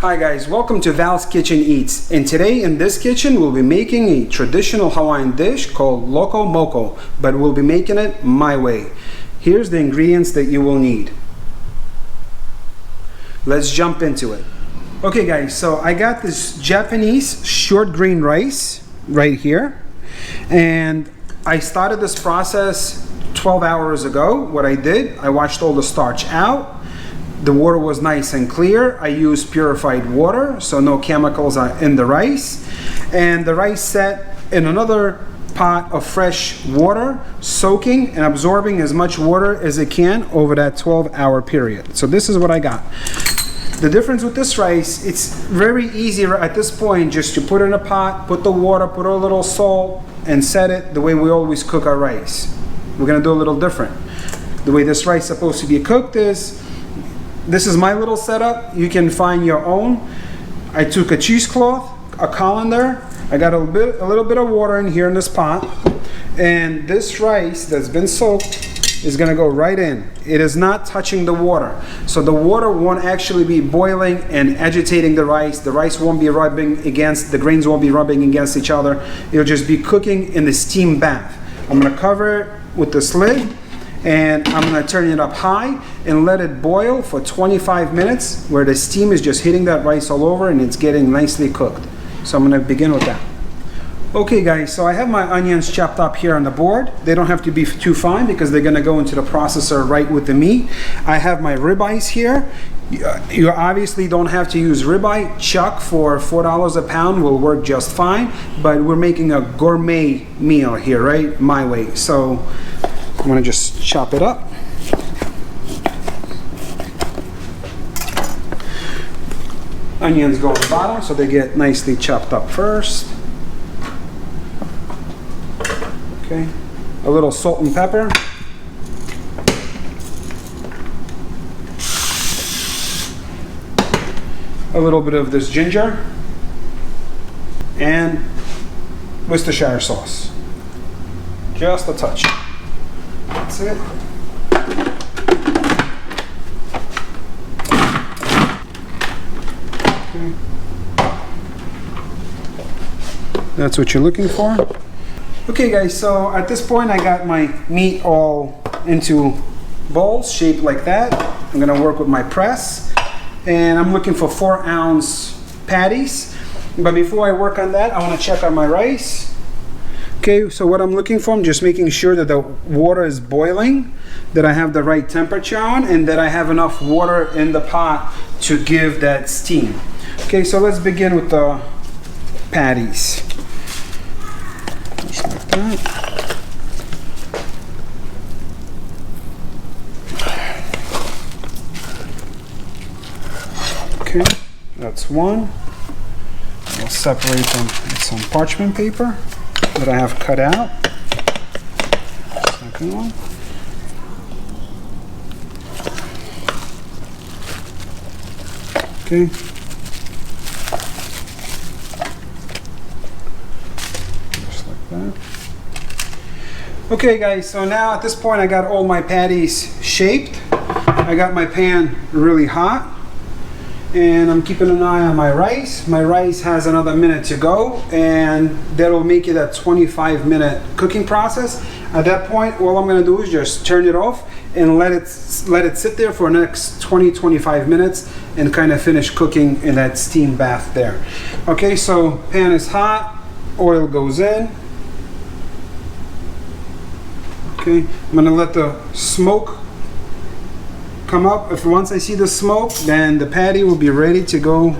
Hi guys, welcome to Vals Kitchen Eats, and today in this kitchen we'll be making a traditional Hawaiian dish called Loco Moco, but we'll be making it my way. Here's the ingredients that you will need. Let's jump into it. Okay guys, so I got this Japanese short grain rice right here, and I started this process 12 hours ago. What I did, I washed all the starch out. The water was nice and clear. I used purified water, so no chemicals are in the rice. And the rice sat in another pot of fresh water, soaking and absorbing as much water as it can over that 12-hour period. So this is what I got. The difference with this rice, it's very easy at this point just to put it in a pot, put the water, put a little salt, and set it the way we always cook our rice. We're gonna do a little different. The way this rice is supposed to be cooked is, this is my little setup. You can find your own. I took a cheesecloth, a colander. I got a little bit of water in here in this pot, and this rice that's been soaked is gonna go right in. It is not touching the water, so the water won't actually be boiling and agitating the rice. The rice won't be rubbing against, the grains won't be rubbing against each other. It'll just be cooking in the steam bath. I'm gonna cover it with this lid, and I'm gonna turn it up high and let it boil for 25 minutes where the steam is just hitting that rice all over and it's getting nicely cooked. So I'm gonna begin with that. Okay guys, so I have my onions chopped up here on the board. They don't have to be too fine because they're gonna go into the processor right with the meat. I have my ribeyes here. You obviously don't have to use ribeye. Chuck for $4 a pound will work just fine, but we're making a gourmet meal here, right? My way. So I'm gonna just chop it up. Onions go on the bottom so they get nicely chopped up first. Okay, a little salt and pepper. A little bit of this ginger. And Worcestershire sauce. Just a touch. That's it. Okay. That's what you're looking for. Okay guys, so at this point I got my meat all into bowls shaped like that. I'm gonna work with my press, and I'm looking for 4-ounce patties. But before I work on that, I want to check on my rice. Okay, so what I'm looking for, I'm just making sure that the water is boiling, that I have the right temperature on, and that I have enough water in the pot to give that steam. Okay, so let's begin with the patties. Just like that. Okay, that's one. I'll separate them with some parchment paper that I have cut out. Second one. Okay. Just like that. Okay guys, so now at this point I got all my patties shaped. I got my pan really hot, and I'm keeping an eye on my rice. My rice has another minute to go, and that'll make it a 25-minute cooking process. At that point, all I'm gonna do is just turn it off and let it sit there for the next 20-25 minutes and kind of finish cooking in that steam bath there. Okay, so pan is hot, oil goes in. Okay, I'm gonna let the smoke come up. If once I see the smoke, then the patty will be ready to go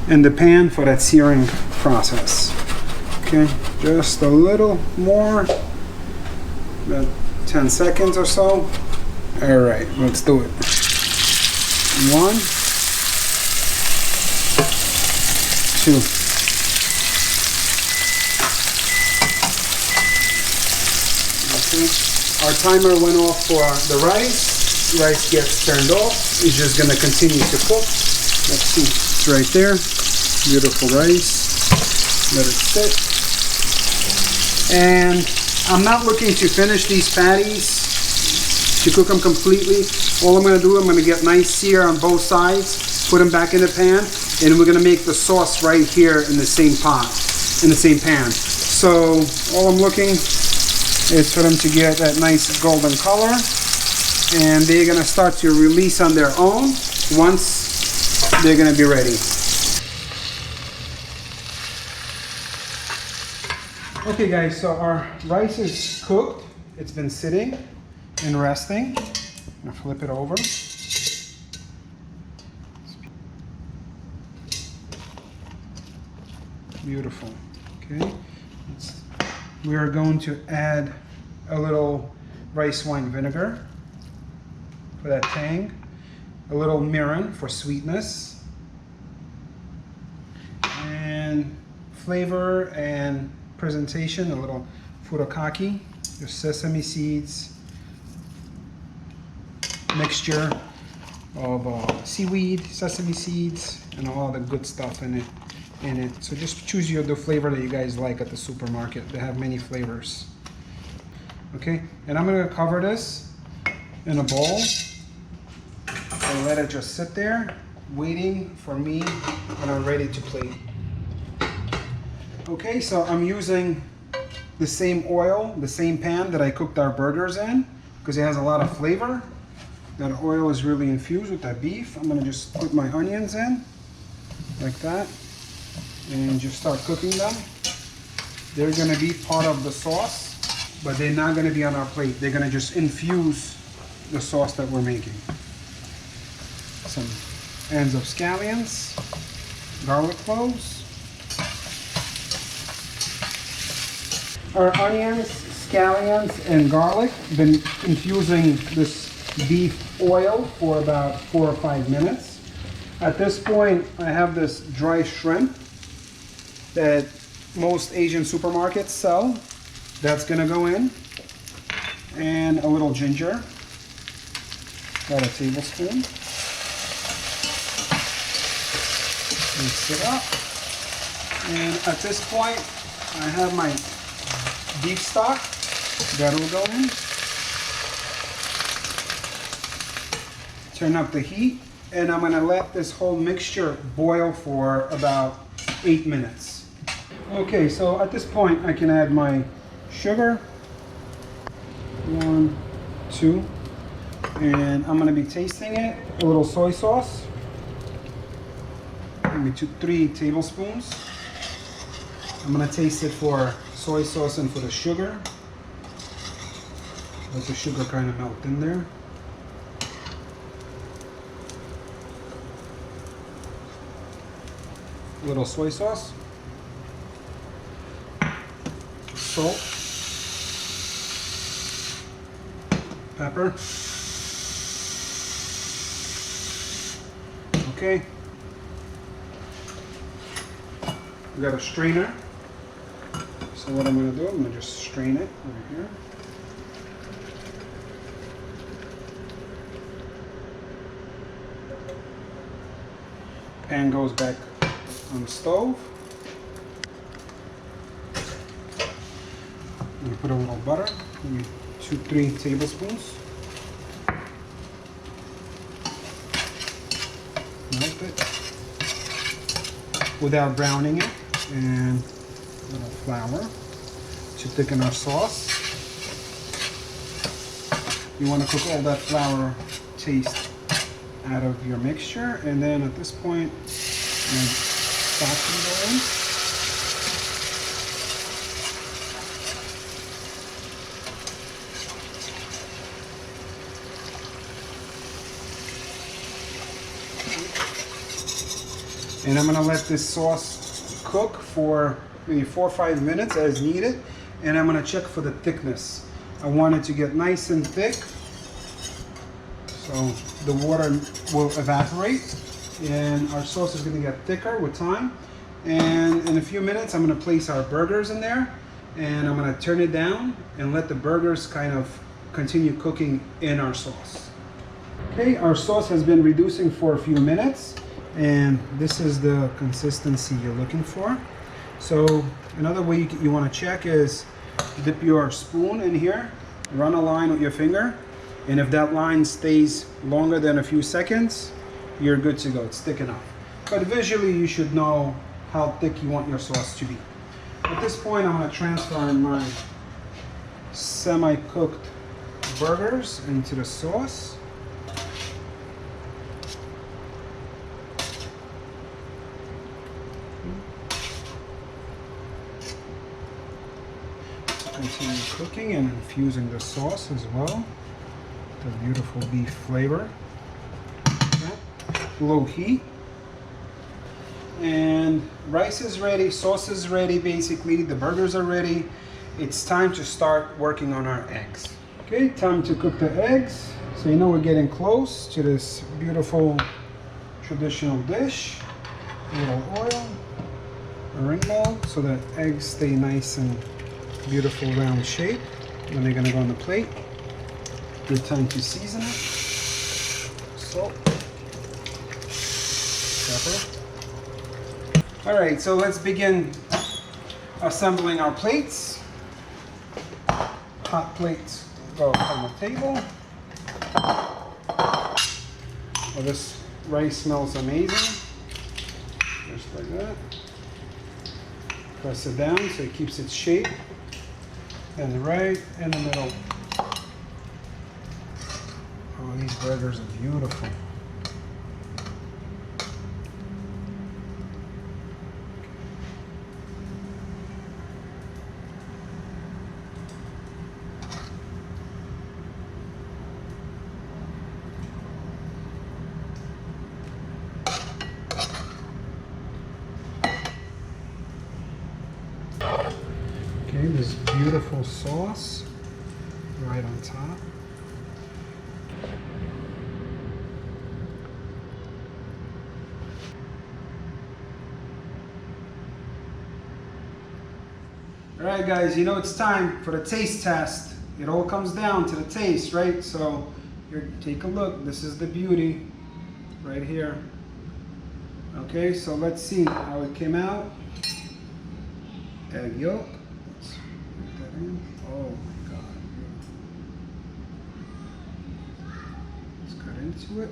in the pan for that searing process. Okay, just a little more, about 10 seconds or so. All right, let's do it. 1, 2. Okay. Our timer went off for the rice. Rice gets turned off. It's just gonna continue to cook. Let's see, it's right there. Beautiful rice. Let it sit. And I'm not looking to finish these patties, to cook them completely. All I'm gonna do, I'm gonna get nice sear on both sides, put them back in the pan, and we're gonna make the sauce right here in the same pot, in the same pan. So all I'm looking is for them to get that nice golden color, and they're gonna start to release on their own once they're gonna be ready. Okay guys, so our rice is cooked. It's been sitting and resting. I'm gonna flip it over. Beautiful. Okay. We are going to add a little rice wine vinegar for that tang, a little mirin for sweetness, and flavor and presentation, a little furikake, your sesame seeds, mixture of seaweed, sesame seeds, and all the good stuff in it. So just choose the flavor that you guys like at the supermarket. They have many flavors. Okay, and I'm gonna cover this in a bowl and let it just sit there, waiting for me when I'm ready to plate. Okay, so I'm using the same oil, the same pan that I cooked our burgers in, because it has a lot of flavor. That oil is really infused with that beef. I'm gonna just put my onions in, like that, and just start cooking them. They're gonna be part of the sauce, but they're not gonna be on our plate. They're gonna just infuse the sauce that we're making. Some ends of scallions, garlic cloves. Our onions, scallions, and garlic, been infusing this beef oil for about 4 or 5 minutes. At this point, I have this dry shrimp that most Asian supermarkets sell. That's gonna go in, and a little ginger, about a tablespoon. Mix it up, and at this point, I have my beef stock that will go in. Turn up the heat, and I'm gonna let this whole mixture boil for about 8 minutes. Okay, so at this point I can add my sugar, 1, 2, and I'm gonna be tasting it. A little soy sauce, maybe 3 tablespoons. I'm gonna taste it for soy sauce and for the sugar. Let the sugar kind of melt in there. A little soy sauce, salt, pepper. Okay. We got a strainer. So what I'm going to do, I'm going to just strain it over here. Pan goes back on the stove. I'm going to put a little butter, maybe 2-3 tablespoons. Melt it without browning it, and a little flour to thicken our sauce. You want to cook all that flour taste out of your mixture, and then at this point, stock can go in. And I'm gonna let this sauce cook for maybe 4 or 5 minutes as needed, and I'm gonna check for the thickness. I want it to get nice and thick, so the water will evaporate, and our sauce is gonna get thicker with time. And in a few minutes, I'm gonna place our burgers in there, and I'm gonna turn it down and let the burgers kind of continue cooking in our sauce. Okay, our sauce has been reducing for a few minutes, and this is the consistency you're looking for. So another way you want to check is dip your spoon in here, run a line with your finger, and if that line stays longer than a few seconds, you're good to go. It's thick enough. but visually you should know how thick you want your sauce to be. At this point, I'm going to transfer my semi-cooked burgers into the sauce. Continue cooking and infusing the sauce as well. The beautiful beef flavor. Okay. Low heat. And rice is ready, sauce is ready basically, the burgers are ready. It's time to start working on our eggs. Okay, time to cook the eggs. So you know we're getting close to this beautiful traditional dish. A little oil, a ring mold, so that eggs stay nice and beautiful round shape. Then they're gonna go on the plate. Good time to season it. Salt, pepper. All right, so let's begin assembling our plates. Hot plates go on the table. Well, this rice smells amazing. Just like that. Press it down so it keeps its shape. And right in the middle. Oh, these burgers are beautiful. Okay, this beautiful sauce right on top. All right, guys, you know it's time for the taste test. It all comes down to the taste, right? So here, take a look. This is the beauty right here. Okay, so let's see how it came out. Egg yolk. Let's put that in. Oh my God. Let's cut into it.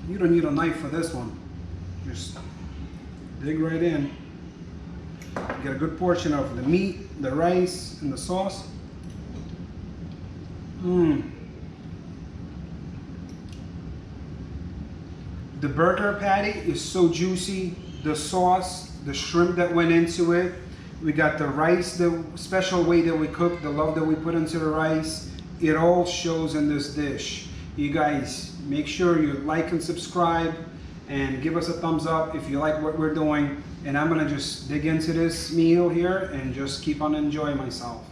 You don't need a knife for this one. Just dig right in. Get a good portion of the meat, the rice, and the sauce. The burger patty is so juicy. The sauce, the shrimp that went into it. We got the rice, the special way that we cook, the love that we put into the rice. It all shows in this dish. You guys, make sure you like and subscribe and give us a thumbs up if you like what we're doing. And I'm gonna just dig into this meal here and just keep on enjoying myself.